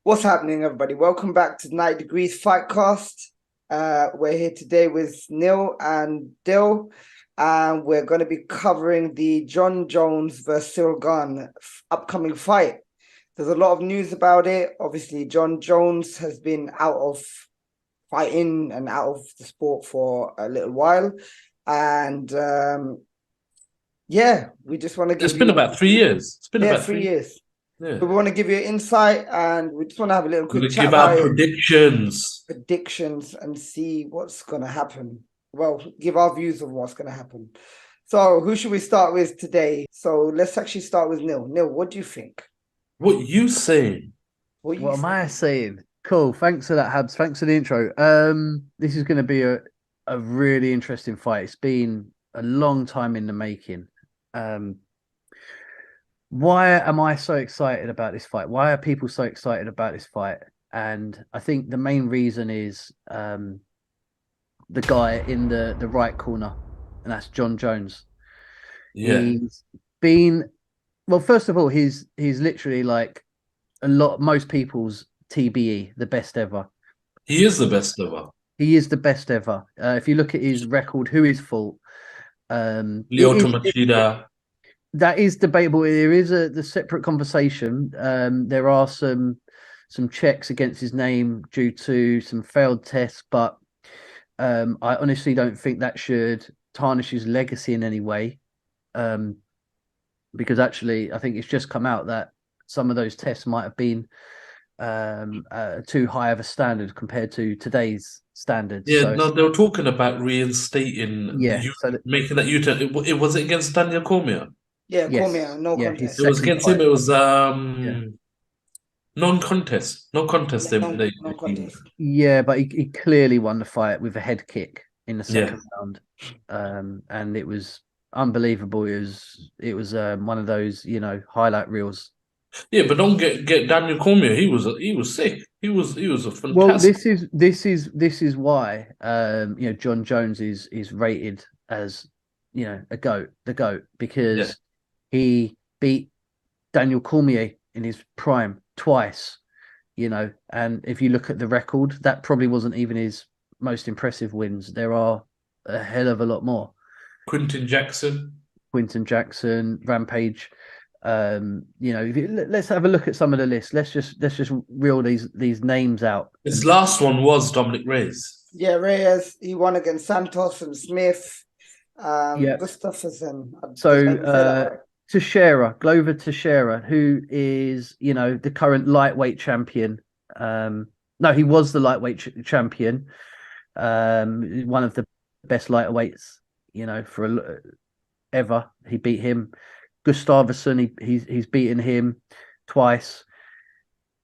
What's happening, everybody? Welcome back to 90 Degrees Fightcast. We're here today with Neil and Dill, and we're going to be covering the Jon Jones versus Cyril Gane upcoming fight. There's a lot of news about it. Obviously, Jon Jones has been out of fighting and out of the sport for a little while. And we just want to give It's been about 3 years. It's been about 3 years. Yeah. We want to give you an insight, and we just want to have a little quick chat Give about our it. predictions And see what's going to happen. Well, give our views of what's going to happen. So who should we start with today? So let's actually start with Neil. Neil, what do you think? What you saying? What am I saying? Cool. Thanks for that, Habs. Thanks for the intro. This is going to be a really interesting fight. It's been a long time in the making. Why am I so excited about this fight? Why are people so excited about this fight? And I think the main reason is the guy in the right corner, and that's Jon Jones. Yeah. He's been, well, first of all, he's literally like most people's TBE, the best ever. He is the best ever. He is the best ever. If you look at his record, who is fault? Lyoto Machida. That is debatable. There is the separate conversation. There are some checks against his name due to some failed tests, but I honestly don't think that should tarnish his legacy in any way. Because actually, I think it's just come out that some of those tests might have been too high of a standard compared to today's standards. Yeah, so, no, they were talking about reinstating. Yeah, making that U-turn. It was against Daniel Cormier. Yeah, yes. Cormier, no contest. It was against him. It was non-contest. No contest. No contest. Yeah, but he clearly won the fight with a head kick in the second round, and it was unbelievable. It was one of those highlight reels. Yeah, but don't get Daniel Cormier. He was sick. He was a fantastic. Well, this is why Jon Jones is rated as the goat, because he beat Daniel Cormier in his prime twice, and if you look at the record, that probably wasn't even his most impressive wins. There are a hell of a lot more. Quinton Jackson, Rampage. Let's have a look at some of the lists. Let's just reel these names out. His last one was Dominic Reyes. Yeah, Reyes. He won against Santos and Smith. Gustafsson. So Glover Teixeira, who is the current lightweight champion. No, he was the lightweight champion. One of the best lightweights, for ever. He beat him. Gustafsson, he's beaten him twice.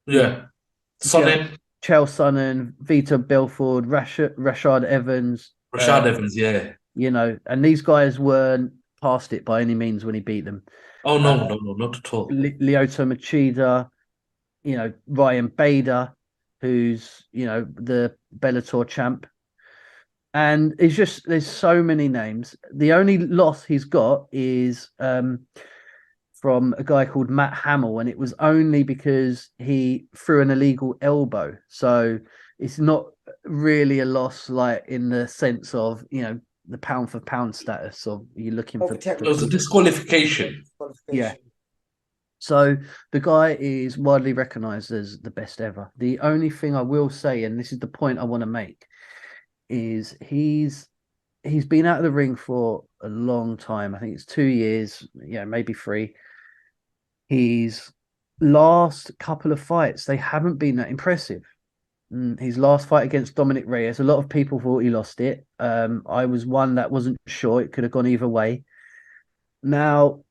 Yeah. Sonnen. Chael Sonnen, Vitor Belfort, Rashad Evans. Evans, yeah. And these guys weren't past it by any means when he beat them. Oh, no, not at all. Lyoto Machida, Ryan Bader, who's, the Bellator champ. And it's just, there's so many names. The only loss he's got is from a guy called Matt Hamill, and it was only because he threw an illegal elbow. So it's not really a loss, like in the sense of, the pound for pound status of you're looking for. It was a disqualification. Yeah. So the guy is widely recognized as the best ever. The only thing I will say, and this is the point I want to make, is he's been out of the ring for a long time. I think it's 2 years, maybe 3. His last couple of fights, they haven't been that impressive. His last fight against Dominic Reyes, a lot of people thought he lost it. I was one that wasn't sure. It could have gone either way. Now,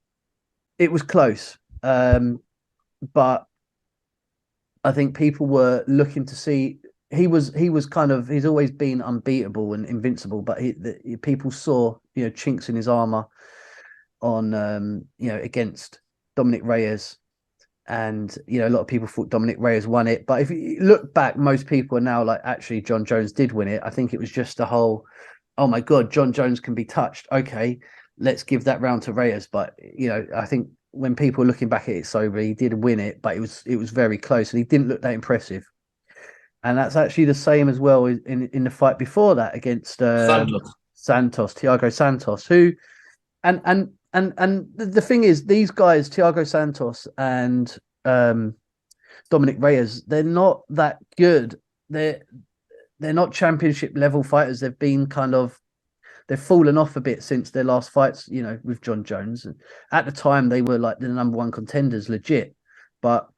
it was close, but I think people were looking to see. He's always been unbeatable and invincible, but people saw chinks in his armor on against Dominic Reyes, and a lot of people thought Dominic Reyes won it. But if you look back, most people are now like, actually Jon Jones did win it. I think it was just a whole, oh my god, Jon Jones can be touched. Okay, let's give that round to Reyes. But I think when people are looking back at it soberly, he did win it, but it was very close, and he didn't look that impressive. And that's actually the same as well in the fight before that against Thiago Santos, who and the thing is, these guys, Thiago Santos and Dominic Reyes, they're not that good. They're not championship level fighters. They've been they've fallen off a bit since their last fights, with Jon Jones. At the time, they were like the number one contenders, legit, but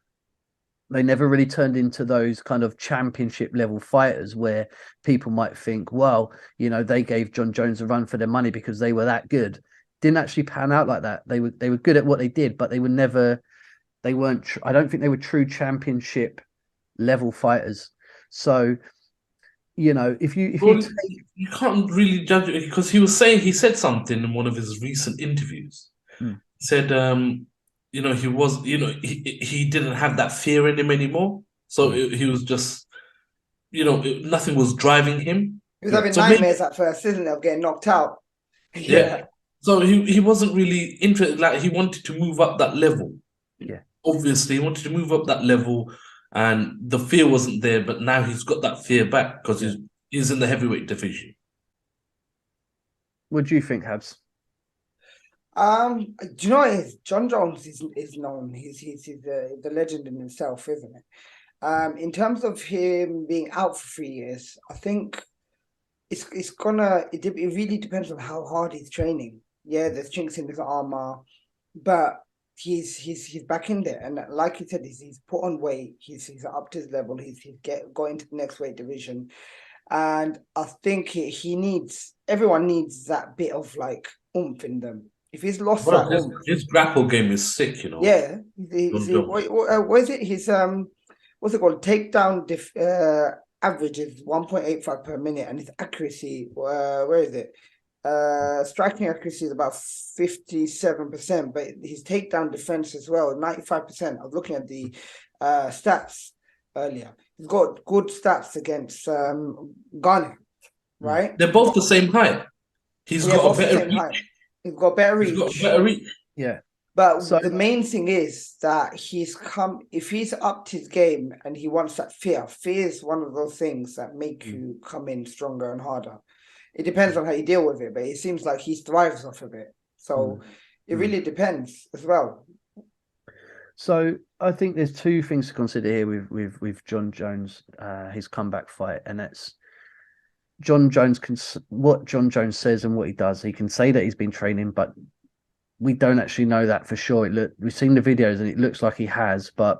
they never really turned into those kind of championship level fighters where people might think, well, they gave Jon Jones a run for their money because they were that good. Didn't actually pan out like that. They were good at what they did, but they weren't. I don't think they were true championship level fighters. So, if you can't really judge it, because he said something in one of his recent interviews. He said, he didn't have that fear in him anymore. So he was just, nothing was driving him. He was having nightmares at first, isn't it, of getting knocked out? Yeah. So he wasn't really interested. Like, he wanted to move up that level. Yeah. Obviously, he wanted to move up that level, and the fear wasn't there. But now he's got that fear back because he's in the heavyweight division. What do you think, Habs? Do you know what it is? Jon Jones is known. He's the legend in himself, isn't it? In terms of him being out for 3 years, I think it really depends on how hard he's training. Yeah, there's chinks in his armor, but he's back in there, and like you said, he's put on weight. He's up to his level. He's got into the next weight division, and I think everyone needs that bit of like oomph in them. If he's lost that oomph, his grapple game is sick, Yeah, what is it? His what's it called? Takedown average is 1.85 per minute, and his accuracy, where is it? Striking accuracy is about 57%, but his takedown defense as well, 95%. I was looking at the stats earlier. He's got good stats against Gane, right? They're both the same height. He's got a better reach. He's got better reach. Yeah. But the main thing is that if he's upped his game and he wants that fear is one of those things that make you come in stronger and harder. It depends on how you deal with it, but it seems like he thrives off of it. So it really depends as well. So I think there's two things to consider here with Jon Jones, his comeback fight, and that's what Jon Jones says and what he does. He can say that he's been training, but we don't actually know that for sure. We've seen the videos and it looks like he has, but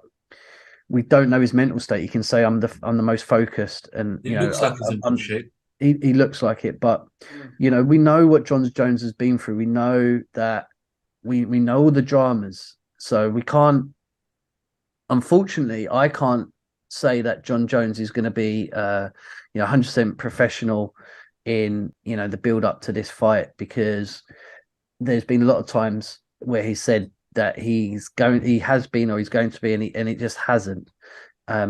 we don't know his mental state. He can say I'm the most focused, and it looks like he's in good shape. He looks like it, but we know what Jon Jones has been through. We know that we know all the dramas, so we can't. Unfortunately, I can't say that Jon Jones is going to be 100% professional in the build up to this fight, because there's been a lot of times where he said that he has been or he's going to be, and it just hasn't.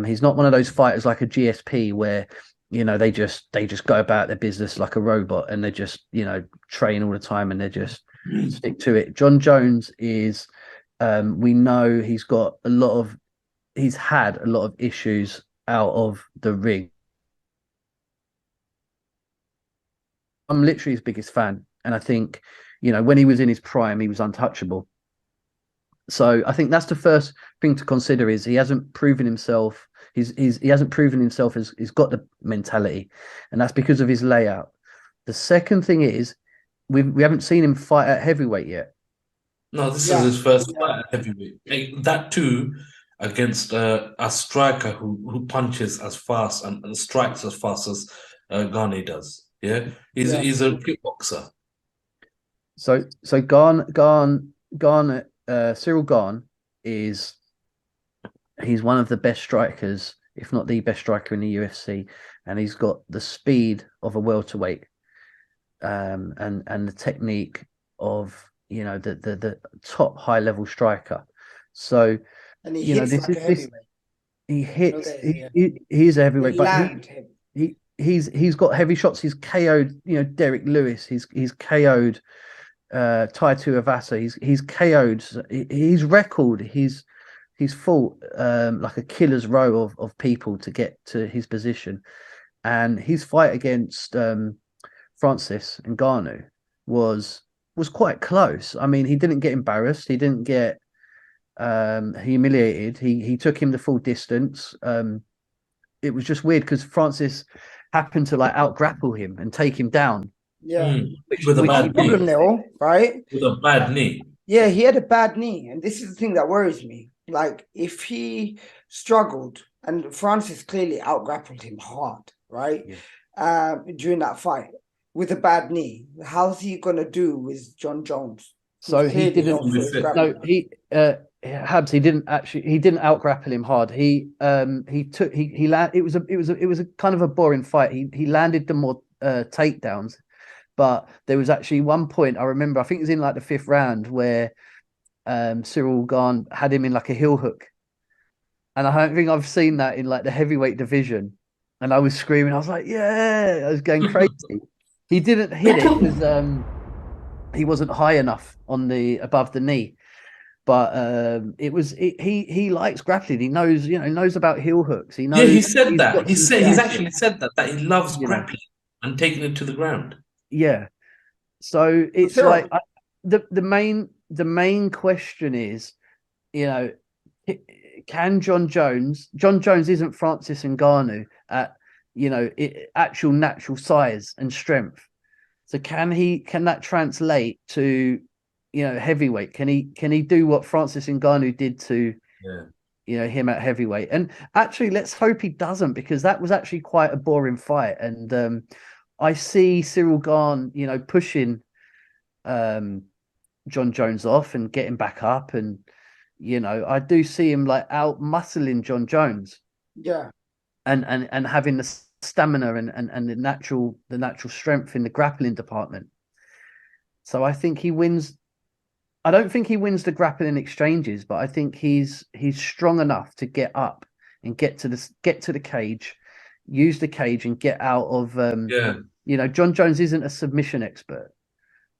He's not one of those fighters like a GSP where they just go about their business like a robot, and they just train all the time and they just stick to it. Jon Jones is we know he's had a lot of issues out of the ring. I'm literally his biggest fan, and I think when he was in his prime, he was untouchable. So I think that's the first thing to consider, is he hasn't proven himself. He hasn't proven himself as he's got the mentality, and that's because of his layout. The second thing is we haven't seen him fight at heavyweight yet. No, this is his first fight at heavyweight. That too, against a striker who punches as fast and strikes as fast as Gane does. Yeah, he's a kickboxer. So Cyril Gane he's one of the best strikers, if not the best striker in the UFC, and he's got the speed of a welterweight, and the technique of the top high level striker. So and he hits like a heavyweight. He hits. He's a heavyweight, he's got heavy shots. He's KO'd Derek Lewis. He's KO'd Tai Tuivasa. He's KO'd. His record. He's fought like a killer's row of people to get to his position, and his fight against Francis Ngannou was quite close. I mean, he didn't get embarrassed. He didn't get humiliated. He took him the full distance. It was just weird because Francis happened to like out grapple him and take him down. Yeah, with a bad knee, right? With a bad knee. Yeah, he had a bad knee, and this is the thing that worries me. Like, if he struggled, and Francis clearly out grappled him hard, right? Yeah. During that fight with a bad knee, how's he gonna do with Jon Jones? So he didn't. No, Habs. He didn't out grapple him hard. It was a kind of a boring fight. He landed the more takedowns, but there was actually one point I remember. I think it was in like the 5th round where Cyril Gane had him in like a heel hook, and I don't think I've seen that in like the heavyweight division. And I was screaming. I was like, "Yeah!" I was going crazy. He didn't hit it because he wasn't high enough on the above the knee. But he likes grappling. He knows about heel hooks. He knows. Yeah, he said that. He's actually said that he loves grappling and taking it to the ground. Yeah. So it's like the main question is, can Jon Jones isn't Francis Ngannou at actual natural size and strength. So can that translate to heavyweight? Can he do what Francis Ngannou did to him at heavyweight? And actually, let's hope he doesn't, because that was actually quite a boring fight. And I see Cyril Gane, pushing Jon Jones off and getting back up, and I do see him like out muscling Jon Jones. Yeah. And having the stamina and the natural strength in the grappling department. So I think he wins. I don't think he wins the grappling exchanges, but I think he's strong enough to get up and get to the cage, use the cage and get out of Jon Jones isn't a submission expert.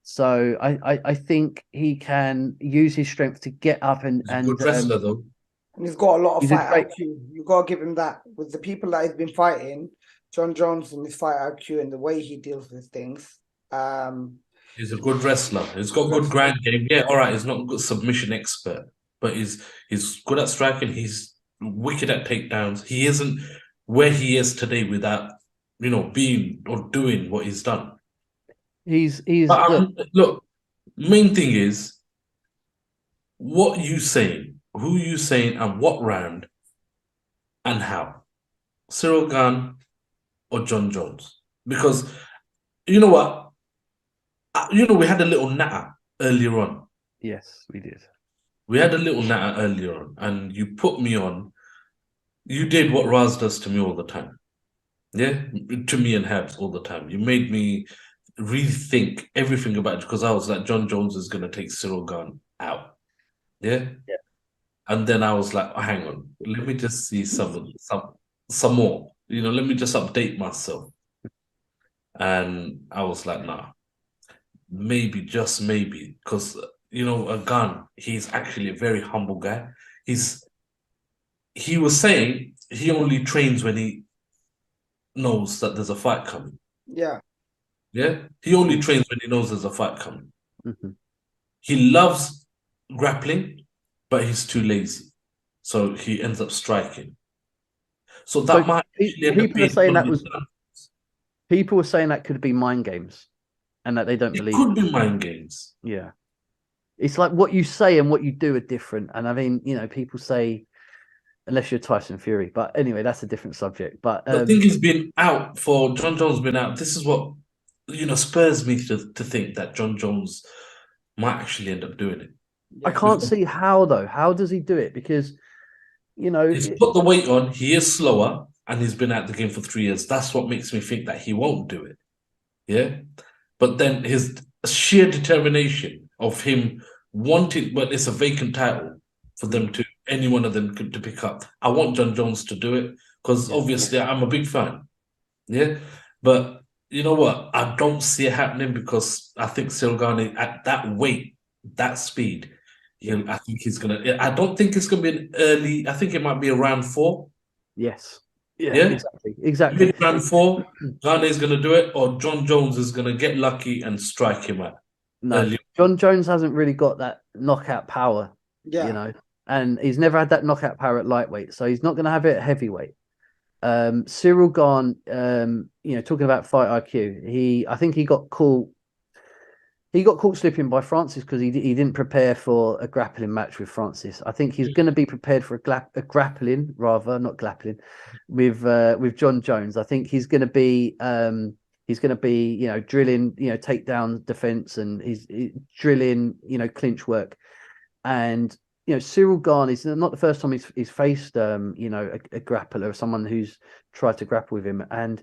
So I think he can use his strength to get up and good wrestler though. And he's got a lot of fight IQ. You've got to give him that. With the people that he's been fighting, Jon Jones and his fight IQ and the way he deals with things. He's a good wrestler. He's got good ground game. Yeah, all right. He's not a good submission expert, but he's good at striking. He's wicked at takedowns. He isn't where he is today without being or doing what he's done. Look, main thing is what you saying. Who you saying and what round and how? Cyril Gane or Jon Jones? Because you know what? We had a little natter earlier on. Yes, we did. We had a little natter earlier on, and you put me on. You did what Raz does to me all the time. Yeah? To me and Habs all the time. You made me rethink everything about it, because I was like, Jon Jones is going to take Cyril Gane out. Yeah? Yeah. And then I was like, hang on, let me just see some more. Let me just update myself. And I was like, nah, maybe, just maybe, because Gane, he's actually a very humble guy. He was saying he only trains when he knows that there's a fight coming. Yeah. Yeah? He only trains when he knows there's a fight coming. Mm-hmm. He loves grappling, but he's too lazy, so he ends up striking. So that might people are saying that was. People were saying that could be mind games, and that they don't believe. It could be mind games. Yeah, it's like what you say and what you do are different. And I mean, people say, unless you're Tyson Fury, but anyway, that's a different subject. But I think he's been out for Jon Jones. Been out. This is what spurs me to think that Jon Jones might actually end up doing it. I can't see how though. How does he do it? Because he's put the weight on. He is slower, and he's been out the game for 3 years. That's what makes me think that he won't do it. Yeah, but then his sheer determination of him wanting, but it's a vacant title for them to any one of them to pick up. I want Jon Jones to do it because obviously I'm a big fan. Yeah, but You know what? I don't see it happening because I think Cyril Gane at that weight, that speed, I think he's gonna. I don't think it's gonna be an early. I think it might be around 4. Yes. Yeah, Yeah, exactly. mid round 4. Gane is gonna do it, or Jon Jones is gonna get lucky and strike him at No, early. Jon Jones hasn't really got that knockout power, Yeah. and he's never had that knockout power at lightweight, so he's not going to have it at heavyweight. Cyril Gane, talking about fight IQ, I think he got caught. He got caught slipping by Francis because he didn't prepare for a grappling match with Francis. I think he's going to be prepared for a grappling, rather not grappling, with Jon Jones. I think he's going to be drilling takedown defense, and he's drilling clinch work. And Cyril Gane is not the first time he's faced a grappler, someone who's tried to grapple with him, and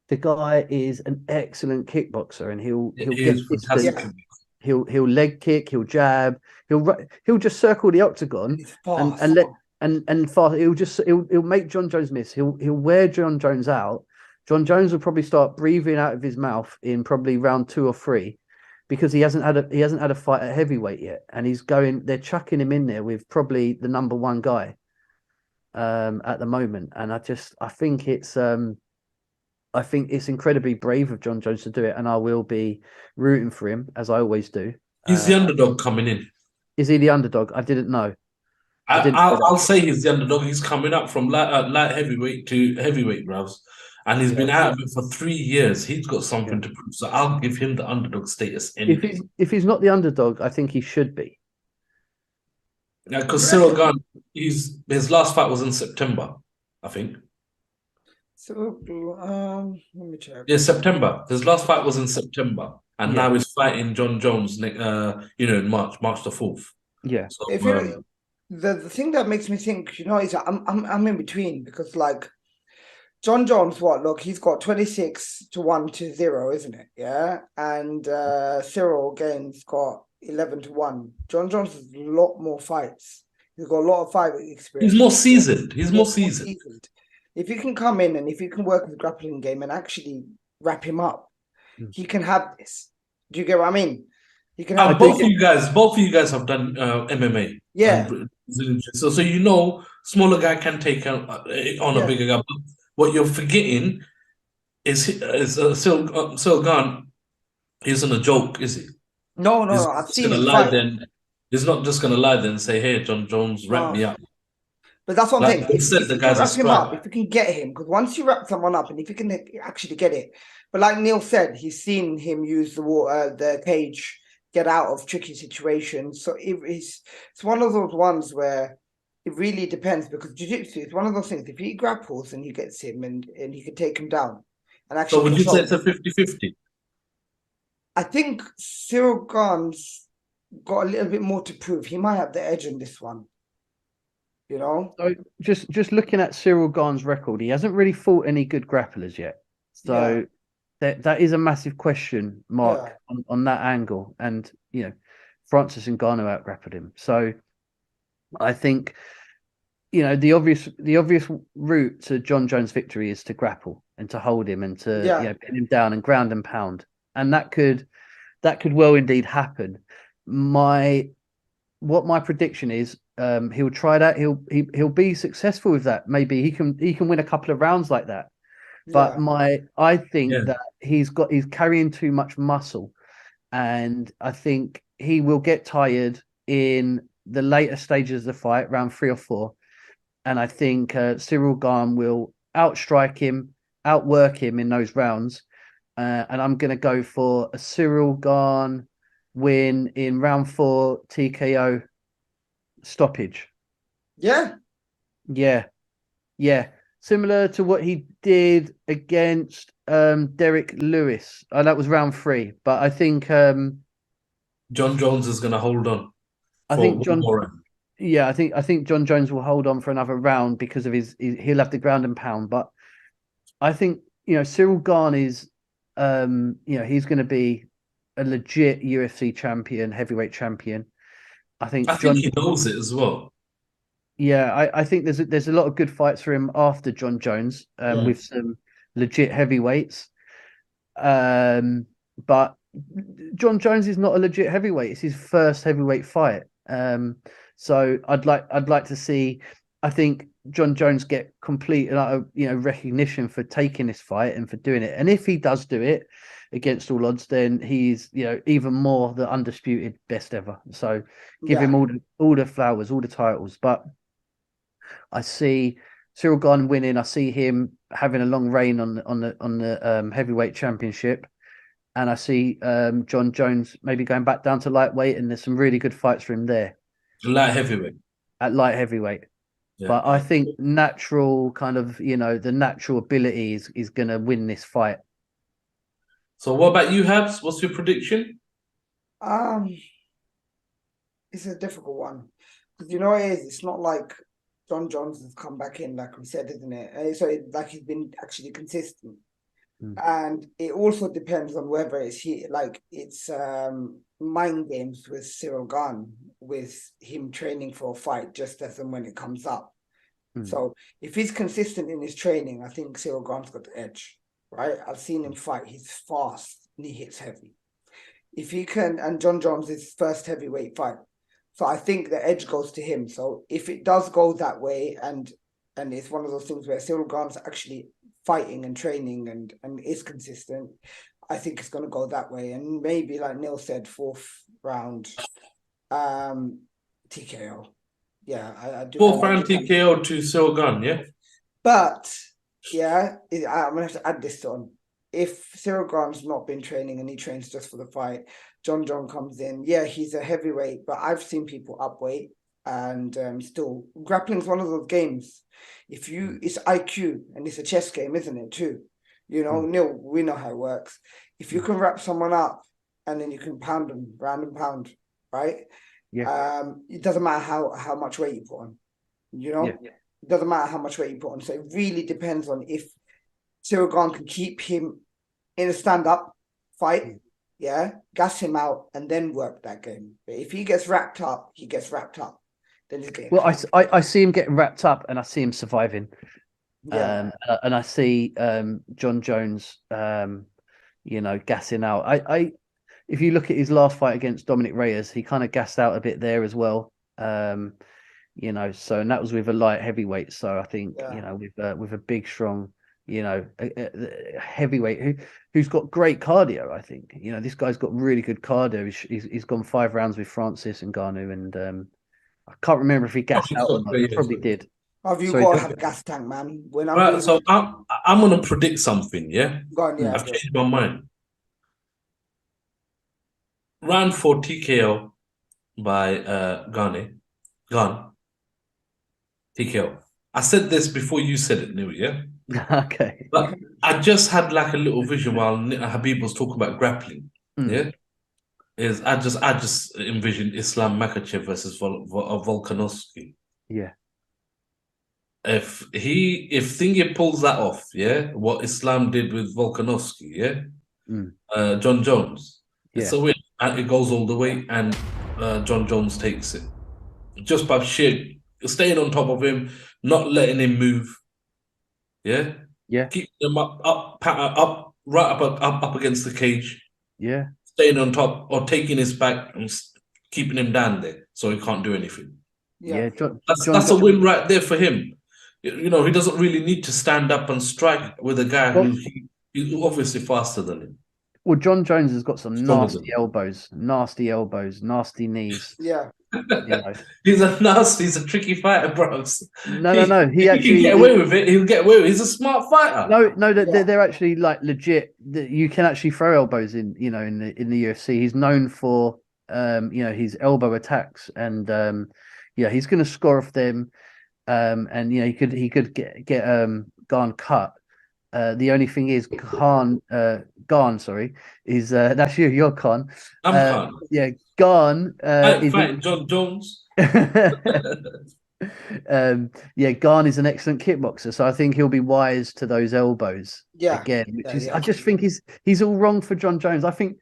the guy is an excellent kickboxer, and he'll get distance. He'll leg kick, he'll jab, he'll just circle the octagon and fast. He'll make Jon Jones miss. He'll wear Jon Jones out. Jon Jones will probably start breathing out of his mouth in probably round 2 or 3, because he hasn't had a fight at heavyweight yet, and they're chucking him in there with probably the number 1 guy at the moment, and I think it's incredibly brave of Jon Jones to do it, and I will be rooting for him, as I always do. He's the underdog coming in. Is he the underdog? I didn't know. I'll say he's the underdog. He's coming up from light heavyweight to heavyweight, bros. And he's been out of it for 3 years. He's got something to prove. So I'll give him the underdog status anyway. If he's not the underdog, I think he should be. Yeah, because Cyril Gane, his last fight was in September, I think. So let me check. Yeah, September. His last fight was in September, and now he's fighting Jon Jones. In March the 4th. Yeah. So, the thing that makes me think, is I'm in between, because like Jon Jones, he's got 26-1-0, isn't it? Yeah, and Cyril Gane's got 11-1. Jon Jones has a lot more fights. He's got a lot of fight experience. He's more seasoned. He's more seasoned. If you can come in and if you can work with the grappling game and actually wrap him up, he can have this. Do you get what I mean? You can have both of you guys have done MMA. Yeah. So smaller guy can take on a bigger guy. But what you're forgetting is Cyril Gane isn't a joke, is he? No. I've seen him fight. He's not just going to lie there and say, "Hey, Jon Jones, wrap me up." But that's what I'm saying. If you can wrap him up, if you can get him, because once you wrap someone up, and if you can actually get it, but like Neil said, he's seen him use the cage, get out of tricky situations. So it's one of those ones where it really depends, because jiu-jitsu is one of those things. If he grapples and he gets him, and he can take him down, and actually. So would you say it's a 50-50? I think Cyril Gane's got a little bit more to prove. He might have the edge in this one. So just looking at Cyril Gane's record, he hasn't really fought any good grapplers yet. So that is a massive question mark on that angle. And Francis and Ngannou out-grappled him. So I think the obvious route to Jon Jones' victory is to grapple and to hold him and to pin him down and ground and pound, and that could well indeed happen. What my prediction is, he'll try that. He'll be successful with that. Maybe he can win a couple of rounds like that. But I think that he's carrying too much muscle, and I think he will get tired in the later stages of the fight, round 3 or 4. And I think Cyril Gane will outstrike him, outwork him in those rounds. And I'm going to go for a Cyril Gane win in round 4 TKO stoppage. Yeah. Similar to what he did against Derek Lewis. That was round 3. But I think Jon Jones is going to hold on. I think Jon Jones will hold on for another round because of he'll have the ground and pound. But I think Cyril Gane is he's going to be a legit UFC champion, heavyweight champion. I think he knows it as well. Yeah, I think there's a lot of good fights for him after Jon Jones with some legit heavyweights. But Jon Jones is not a legit heavyweight. It's his first heavyweight fight. So I'd like to see. I think Jon Jones get complete, recognition for taking this fight and for doing it. And if he does do it against all odds, then he's even more the undisputed best ever. So give him all the flowers, all the titles. But I see Cyril Gane winning. I see him having a long reign on the heavyweight championship. And I see Jon Jones maybe going back down to lightweight, and there's some really good fights for him there. Light heavyweight. At light heavyweight. Yeah. But I think natural kind of, the natural ability is going to win this fight. So what about you, Habs? What's your prediction? It's a difficult one. Because you know what it is? It's not like Jon Jones has come back in, like we said, isn't it? So he's been actually consistent. And it also depends on whether it's mind games with Cyril Gane, with him training for a fight just as and when it comes up. So if he's consistent in his training, I think Cyril Gane's got the edge, right? I've seen him fight. He's fast and he hits heavy. If he can, and Jon Jones is his first heavyweight fight. So I think the edge goes to him. So if it does go that way, and it's one of those things where Cyril Gane's actually fighting and training and is consistent, I think it's going to go that way. And maybe, like Neil said, 4th round TKO. Yeah, I do. 4th round TKO to Cyril Gane, yeah? But, yeah, I'm going to have to add this on. If Cyril Gane's not been training and he trains just for the fight, Jon Jones comes in. Yeah, he's a heavyweight, but I've seen people upweight and still. Grappling's one of those games. It's IQ and it's a chess game, isn't it, too? Neil, we know how it works. If you can wrap someone up and then you can pound them, round and pound, right? Yeah. It doesn't matter how much weight you put on, It doesn't matter how much weight you put on. So it really depends on if Cyril Gane can keep him in a stand-up fight, gas him out and then work that game. But if he gets wrapped up, he gets wrapped up. Well, I see him getting wrapped up and I see him surviving. Yeah. And I see Jon Jones, gassing out. If you look at his last fight against Dominic Reyes, he kind of gassed out a bit there as well. So, and that was with a light heavyweight. So I think, with a big, strong, heavyweight who's got great cardio. I think, this guy's got really good cardio. He's gone 5 rounds with Francis and Ngannou, and I can't remember if he gassed out or not. He probably did. Have you got to have a gas tank, man? So I'm going to predict something, yeah? Go on, yeah. I've changed my mind. Round 4 TKO by Gane. TKO. I said this before you said it, Neil, yeah? Okay. But I just had like a little vision while Habib was talking about grappling, yeah? I just envisioned Islam Makhachev versus Volkanovski. Yeah. If Thingy pulls that off, yeah, what Islam did with Volkanovski, yeah, Jon Jones, it's a win. And it goes all the way, and Jon Jones takes it just by sheer staying on top of him, not letting him move. Yeah, keep them up, right up against the cage. Yeah. Staying on top or taking his back and keeping him down there so he can't do anything. Yeah, that's a win right there for him. He doesn't really need to stand up and strike with a guy who's obviously faster than him. Well, Jon Jones has got some nasty elbows, nasty knees. Yeah. He's a tricky fighter, bro. No. He actually can get away with it. He'll get away with it. He's a smart fighter. No, they're actually like legit. You can actually throw elbows in the UFC. He's known for his elbow attacks, and he's going to score off them. And he could get Gane cut. The only thing is Gane, is that's you're Khan. I'm Khan. Yeah, Gane is Jon Jones. Gane is an excellent kickboxer, so I think he'll be wise to those elbows. Yeah, again, I just think he's all wrong for Jon Jones. I think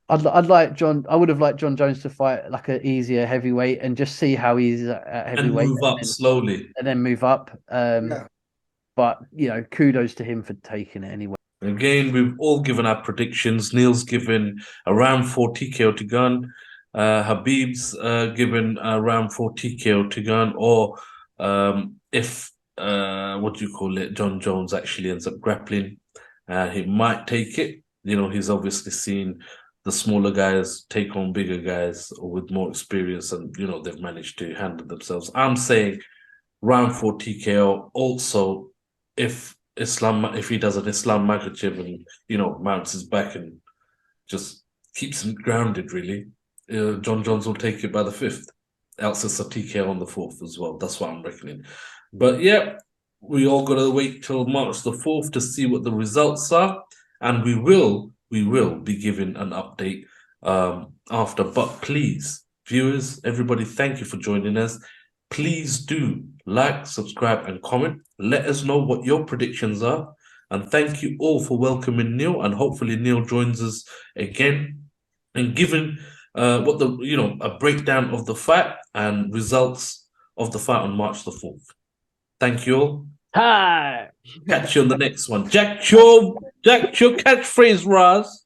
I would have liked Jon Jones to fight like an easier heavyweight and just see how he's at heavyweight and move up slowly, and then move up. But kudos to him for taking it anyway. Again, we've all given our predictions. Neil's given a round 4 TKO to Gunn. Habib's given a round 4 TKO to Gunn. Or if, what do you call it, Jon Jones actually ends up grappling, he might take it. You know, he's obviously seen the smaller guys take on bigger guys with more experience, and, you know, they've managed to handle themselves. I'm saying round 4 TKO. Also, if he does an Islam Makhachev and, you know, mounts his back and just keeps him grounded, really, Jon Jones will take it by the 5th. Else it's a TKO on the 4th as well. That's what I'm reckoning. But yeah, we all got to wait till March the 4th to see what the results are, and we will be giving an update after. But please, viewers, everybody, thank you for joining us. Please do like, subscribe, and comment. Let us know what your predictions are. And thank you all for welcoming Neil. And hopefully Neil joins us again and giving a breakdown of the fight and results of the fight on March the 4th. Thank you all. Hi. Catch you on the next one. Jack your catchphrase, Raz.